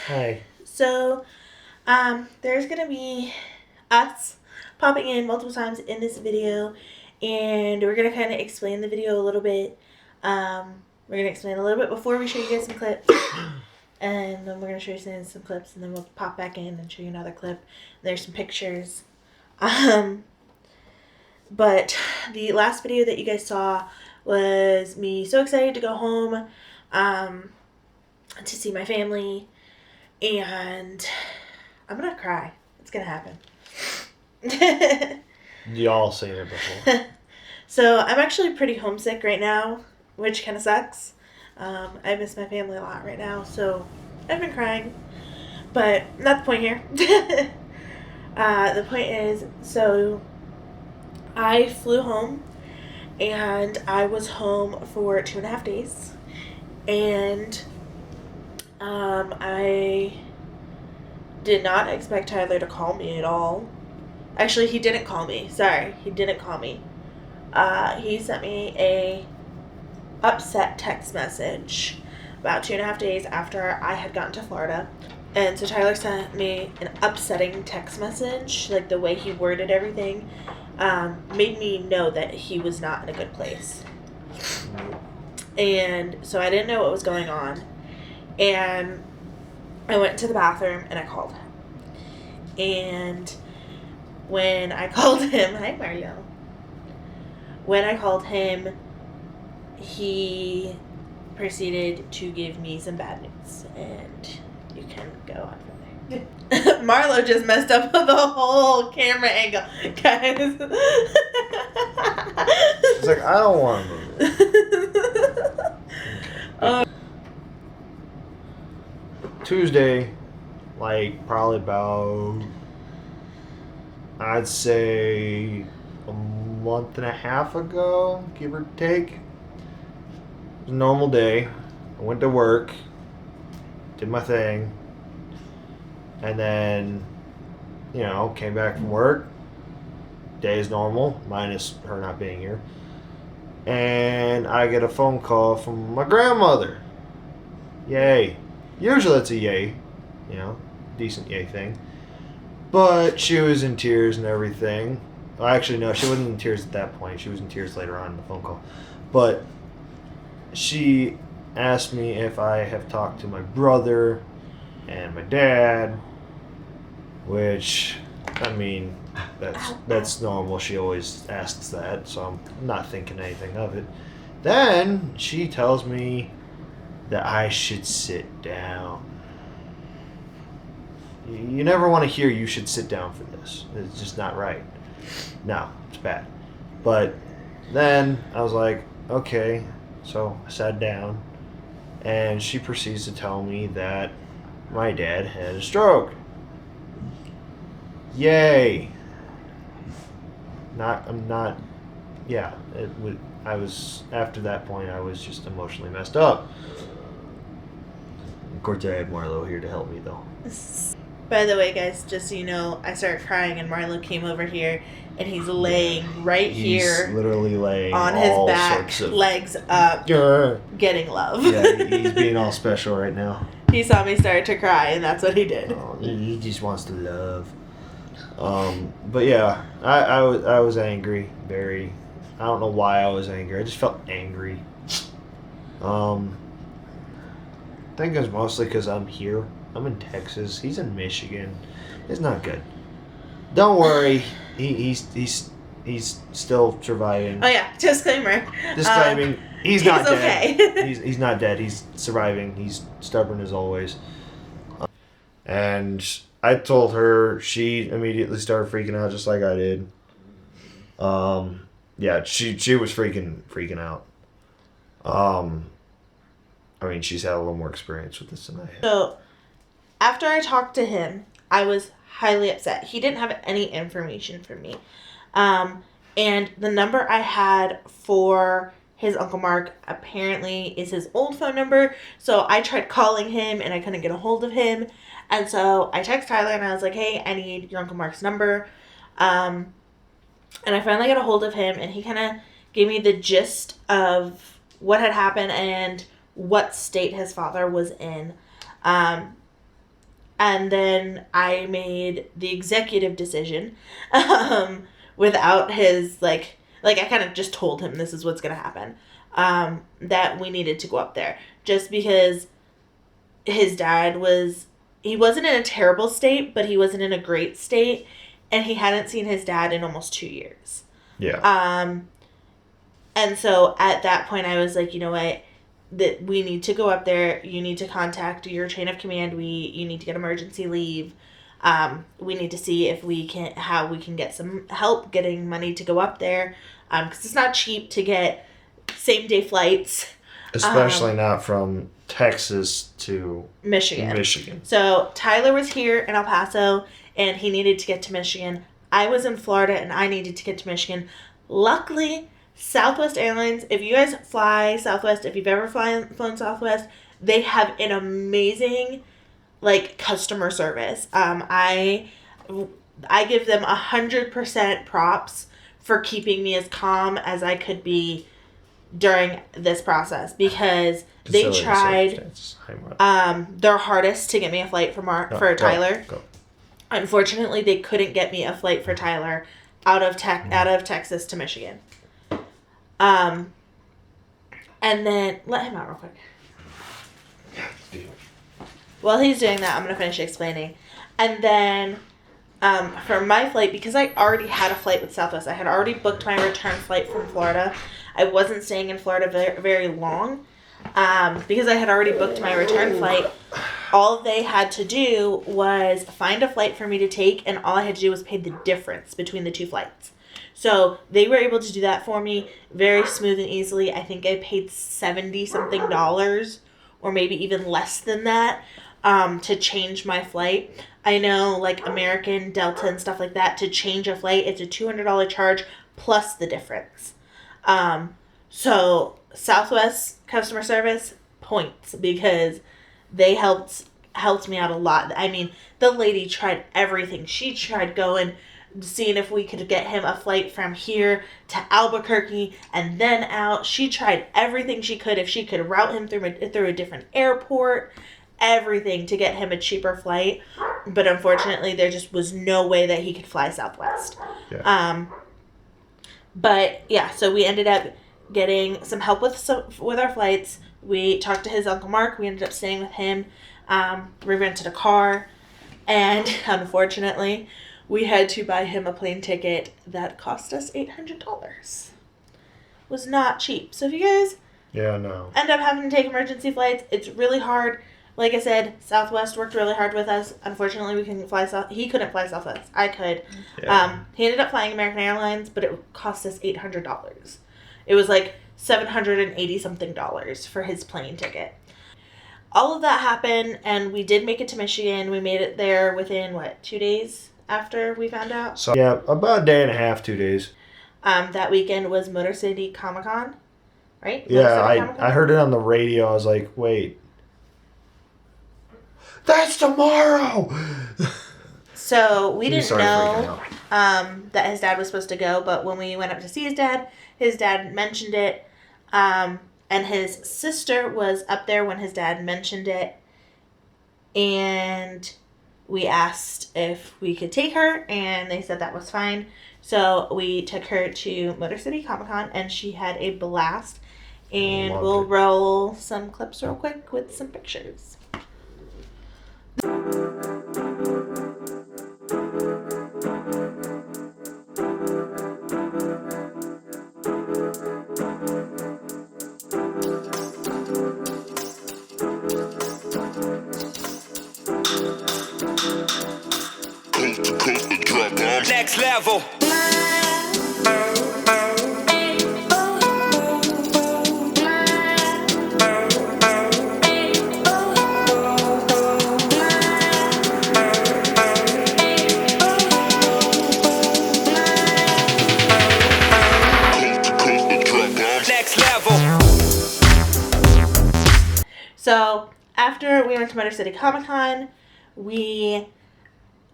Hi. So, there's gonna be us popping in multiple times in this video, and we're gonna kind of explain the video a little bit. We're gonna explain a little bit before we show you guys some clips, and then we're gonna show you some clips, and then we'll pop back in and show you another clip. There's some pictures. But the last video that you guys saw was me so excited to go home, to see my family. And I'm gonna cry. It's gonna happen. Y'all seen it before. So I'm actually pretty homesick right now, which kind of sucks. I miss my family a lot right now, so I've been crying. But not the point here. The point is, so I flew home, and I was home for 2.5 days, and I did not expect Tyler to call me at all. Actually, he didn't call me. Sorry, he didn't call me. He sent me a upset text message about 2.5 days after I had gotten to Florida. And so Tyler sent me an upsetting text message. Like, the way he worded everything made me know that he was not in a good place. And so I didn't know what was going on. And I went to the bathroom and I called him. And when I called him, hi Mario. When I called him, he proceeded to give me some bad news. And you can go on from there. Marlo just messed up the whole camera angle. Guys. It's like, I don't want to move it. Tuesday, like probably about, I'd say a month and a half ago, give or take. It was a normal day. I went to work, did my thing, and then, came back from work. Day is normal, minus her not being here. And I get a phone call from my grandmother. Yay. Usually it's a yay, decent yay thing. But she was in tears and everything. Well, actually, no, she wasn't in tears at that point. She was in tears later on in the phone call. But she asked me if I have talked to my brother and my dad, which, I mean, that's normal. She always asks that, so I'm not thinking anything of it. Then she tells me that I should sit down. You never want to hear you should sit down for this. It's just not right. No, it's bad. But then I was like, okay. So I sat down, and she proceeds to tell me that my dad had a stroke. Yay. After that point, I was just emotionally messed up. Of course, I had Marlo here to help me, though. By the way, guys, just so you know, I started crying and Marlo came over here and he's laying here. He's literally laying on his back, legs up, getting love. Yeah, he's being all special right now. He saw me start to cry and that's what he did. Oh, he just wants to love. But yeah, I was angry, very. I don't know why I was angry. I just felt angry. I think it was mostly because I'm here. I'm in Texas. He's in Michigan. It's not good. Don't worry. He's still surviving. Oh yeah, disclaimer. Disclaiming. He's not dead. Okay. He's not dead. He's surviving. He's stubborn as always. And I told her. She immediately started freaking out, just like I did. Yeah, she was freaking out. I mean, she's had a little more experience with this than I have. So, after I talked to him, I was highly upset. He didn't have any information for me. And the number I had for his Uncle Mark apparently is his old phone number. So I tried calling him and I couldn't get a hold of him. And so I texted Tyler and I was like, hey, I need your Uncle Mark's number. And I finally got a hold of him and he kind of gave me the gist of what had happened and what state his father was in. And then I made the executive decision without his, I kind of just told him this is what's going to happen, that we needed to go up there. Just because his dad he wasn't in a terrible state, but he wasn't in a great state. And he hadn't seen his dad in almost 2 years. Yeah. And so at that point I was like, you know what? That we need to go up there. You need to contact your chain of command. You need to get emergency leave. We need to see how we can get some help getting money to go up there. Because it's not cheap to get same day flights. Especially not from Texas to Michigan. So Tyler was here in El Paso and he needed to get to Michigan. I was in Florida and I needed to get to Michigan. Luckily, Southwest Airlines, if you guys fly Southwest, if you've ever flown Southwest, they have an amazing, customer service. I give them 100% props for keeping me as calm as I could be during this process, because they tried their hardest to get me a flight for Tyler. Go. Unfortunately, they couldn't get me a flight for Tyler out of Texas to Michigan. And then let him out real quick. While he's doing that, I'm gonna finish explaining. And then, for my flight, because I already had a flight with Southwest, I had already booked my return flight from Florida. I wasn't staying in Florida very, very long, because I had already booked my return flight. All they had to do was find a flight for me to take, and all I had to do was pay the difference between the two flights. So they were able to do that for me very smooth and easily. I think I paid $70-something, or maybe even less than that, to change my flight. I know, American, Delta, and stuff like that, to change a flight, it's a $200 charge plus the difference. So Southwest customer service, points, because they helped me out a lot. I mean, the lady tried everything. She tried seeing if we could get him a flight from here to Albuquerque and then out. She tried everything she could, if she could route him through a different airport, everything to get him a cheaper flight. But unfortunately, there just was no way that he could fly Southwest. Yeah. But yeah, so we ended up getting some help with our flights. We talked to his Uncle Mark. We ended up staying with him. We rented a car, and unfortunately, we had to buy him a plane ticket that cost us $800. Was not cheap. So if you guys end up having to take emergency flights, it's really hard. Like I said, Southwest worked really hard with us. Unfortunately, he couldn't fly Southwest. I could. Yeah. He ended up flying American Airlines, but it cost us $800. It was $780-something for his plane ticket. All of that happened, and we did make it to Michigan. We made it there within, 2 days after we found out? So, yeah, about a day and a half, 2 days. That weekend was Motor City Comic-Con, right? Yeah, I heard it on the radio. I was like, wait. That's tomorrow! So we didn't know that his dad was supposed to go, but when we went up to see his dad mentioned it, and his sister was up there when his dad mentioned it, and we asked if we could take her, and they said that was fine. So we took her to Motor City Comic-Con, and she had a blast, and we'll roll some clips real quick with some pictures. Next level. So after we went to Motor City Comic-Con, we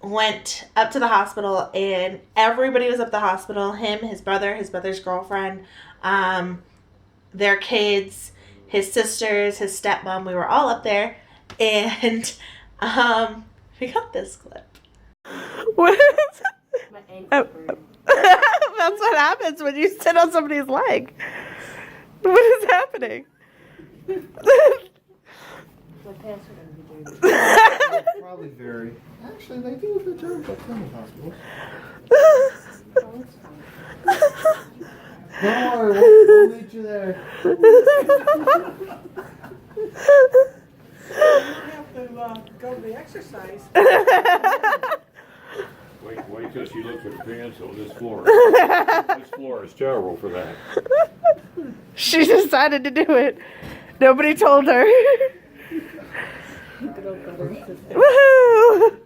went up to the hospital, and everybody was up at the hospital. Him, his brother's girlfriend, their kids, his sisters, his stepmom. We were all up there, and We got this clip. What is My ankle Oh. burned. That's what happens when you sit on somebody's leg. What is happening? My pants are gonna be dirty. Probably very. Actually, they do a good job at cleaning hospitals. Oh, it's fine. Don't worry, we'll meet you there. Go to the exercise. Wait till she looks at the pants on this floor. This floor is terrible for that. She decided to do it. Nobody told her. Good old brother. Woohoo!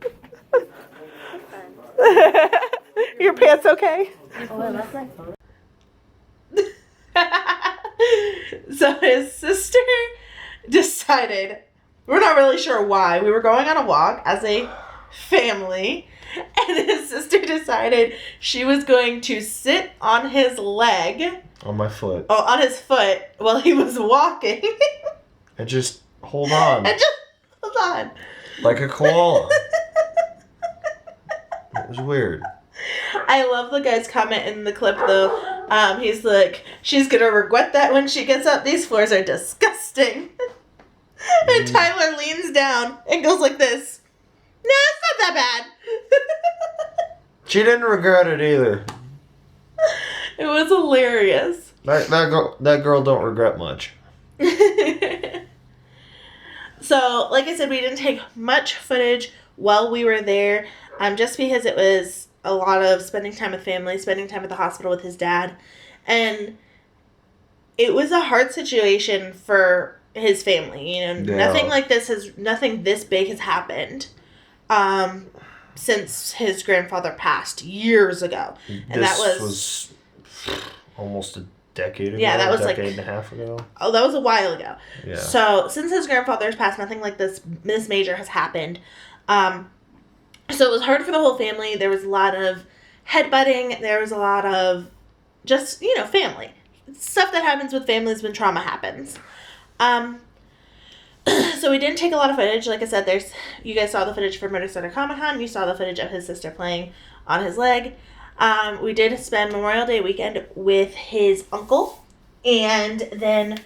Your pants okay? Oh, that's my phone. So his sister decided, we're not really sure why, we were going on a walk as a family, and his sister decided she was going to sit on his leg, On my foot. on his foot, while he was walking. And just hold on. And just hold on. Like a koala. It was weird. I love the guy's comment in the clip though. He's like, she's gonna regret that when she gets up. These floors are disgusting. And Tyler leans down and goes like this. No, it's not that bad. She didn't regret it either. It was hilarious. That girl don't regret much. So, like I said, we didn't take much footage while we were there, just because it was a lot of spending time with family, spending time at the hospital with his dad, and it was a hard situation for his family. You know, Yeah. nothing this big has happened since his grandfather passed years ago, and This that was almost a decade ago. Yeah, that was a like- decade and a half ago. oh, that was a while ago. Yeah. So since his grandfather's passed, nothing like this major has happened. So it was hard for the whole family. There was a lot of headbutting. There was a lot of just, family. Stuff that happens with families when trauma happens. So we didn't take a lot of footage. Like I said, you guys saw the footage from Minnesota Comic Con. You saw the footage of his sister playing on his leg. We did spend Memorial Day weekend with his uncle. And then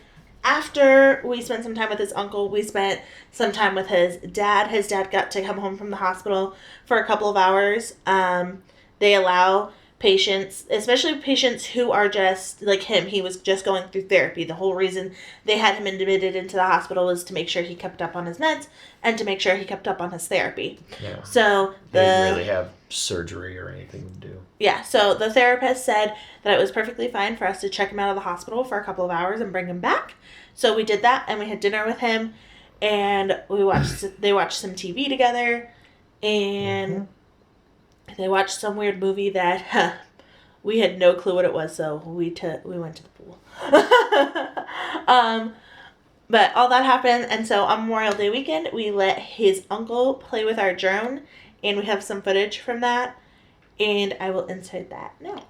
after we spent some time with his uncle, we spent some time with his dad. His dad got to come home from the hospital for a couple of hours. They allow patients, especially patients who are just like him, he was just going through therapy. The whole reason they had him admitted into the hospital was to make sure he kept up on his meds and to make sure he kept up on his therapy. Yeah. So They didn't really have surgery or anything to do. yeah, so the therapist said that it was perfectly fine for us to check him out of the hospital for a couple of hours and bring him back. So we did that, and we had dinner with him, and they watched some TV together, and they watched some weird movie that we had no clue what it was, so we went to the pool. But all that happened, and so on Memorial Day weekend, we let his uncle play with our drone, and we have some footage from that, and I will insert that now.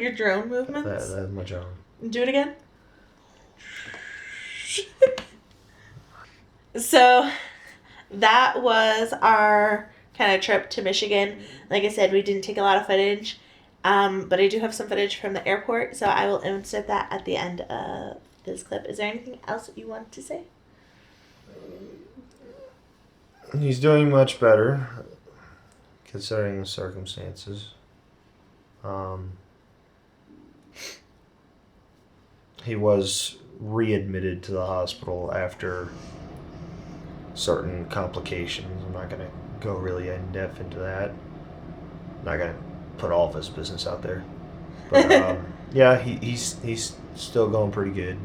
your drone movements? That's my job. Do it again. So that was our kind of trip to Michigan. Like I said, we didn't take a lot of footage, but I do have some footage from the airport, so I will insert that at the end of this clip. Is there anything else that you want to say? He's doing much better, considering the circumstances. He was readmitted to the hospital after certain complications. I'm not going to go really in depth into that. I'm not going to put all of his business out there. But yeah, he's still going pretty good.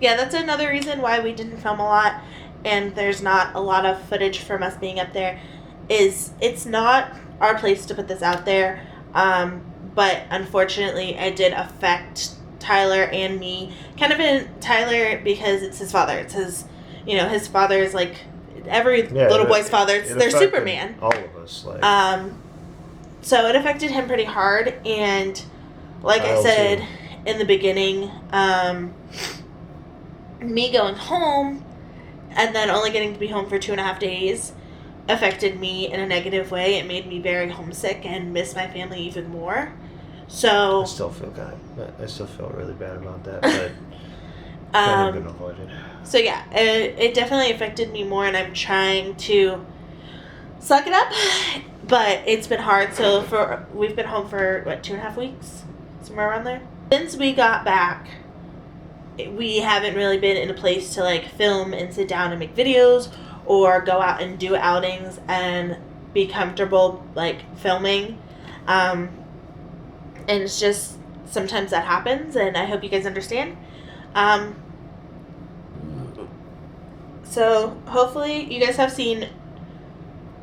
Yeah, that's another reason why we didn't film a lot and there's not a lot of footage from us being up there, is it's not our place to put this out there. But unfortunately, it did affect Tyler and me. Kind of in Tyler because it's his father. It's his, his father is like every little boy's father. It's their affected Superman. All of us. So it affected him pretty hard. And like I said in the beginning, me going home and then only getting to be home for 2.5 days affected me in a negative way. It made me very homesick and miss my family even more. So I still feel really bad about that, but I'm gonna avoid it. So yeah, it definitely affected me more, and I'm trying to suck it up, but it's been hard. So we've been home for 2.5 weeks, somewhere around there. Since we got back, we haven't really been in a place to like film and sit down and make videos or go out and do outings and be comfortable like filming. And it's just sometimes that happens, and I hope you guys understand. So hopefully you guys have seen,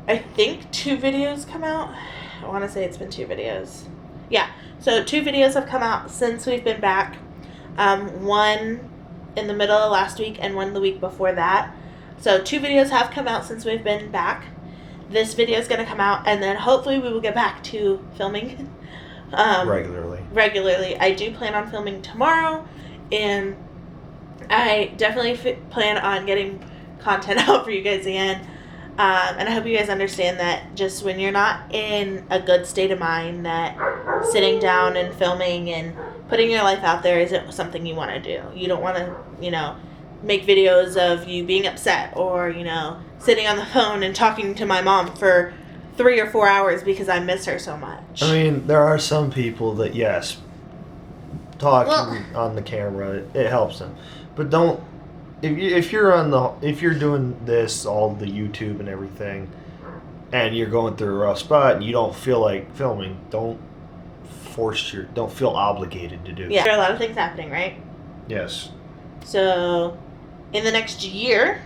I think 2 videos come out. I want to say it's been 2 videos. Yeah, so 2 videos have come out since we've been back. One in the middle of last week and one the week before that. So 2 videos have come out since we've been back. This video is going to come out, and then hopefully we will get back to filming regularly. I do plan on filming tomorrow, and I definitely plan on getting content out for you guys again. And I hope you guys understand that just when you're not in a good state of mind, that sitting down and filming and putting your life out there isn't something you want to do. You don't want to, make videos of you being upset or, sitting on the phone and talking to my mom for 3 or 4 hours because I miss her so much. I mean, there are some people that, yes, talking on the camera, it helps them. But don't, if you're doing this, all the YouTube and everything, and you're going through a rough spot and you don't feel like filming, don't feel obligated to do it. Yeah, there are a lot of things happening, right? Yes. So, in the next year,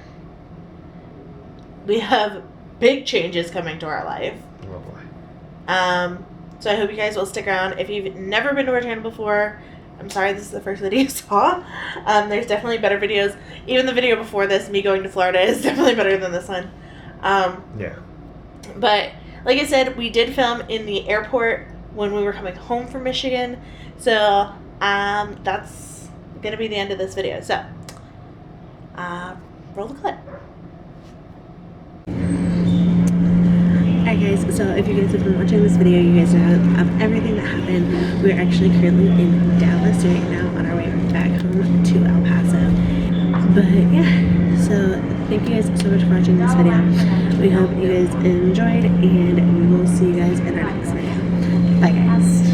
we have big changes coming to our life. Oh boy. So I hope you guys will stick around. If you've never been to our channel before, I'm sorry this is the first video you saw. There's definitely better videos. Even the video before this, me going to Florida, is definitely better than this one. Yeah. But, like I said, we did film in the airport when we were coming home from Michigan. So, that's going to be the end of this video. So, roll the clip. Alright guys, so if you guys have been watching this video, you guys know of everything that happened. We're actually currently in Dallas right now on our way back home to El Paso. But yeah, so thank you guys so much for watching this video. We hope you guys enjoyed, and we will see you guys in our next video. Bye guys.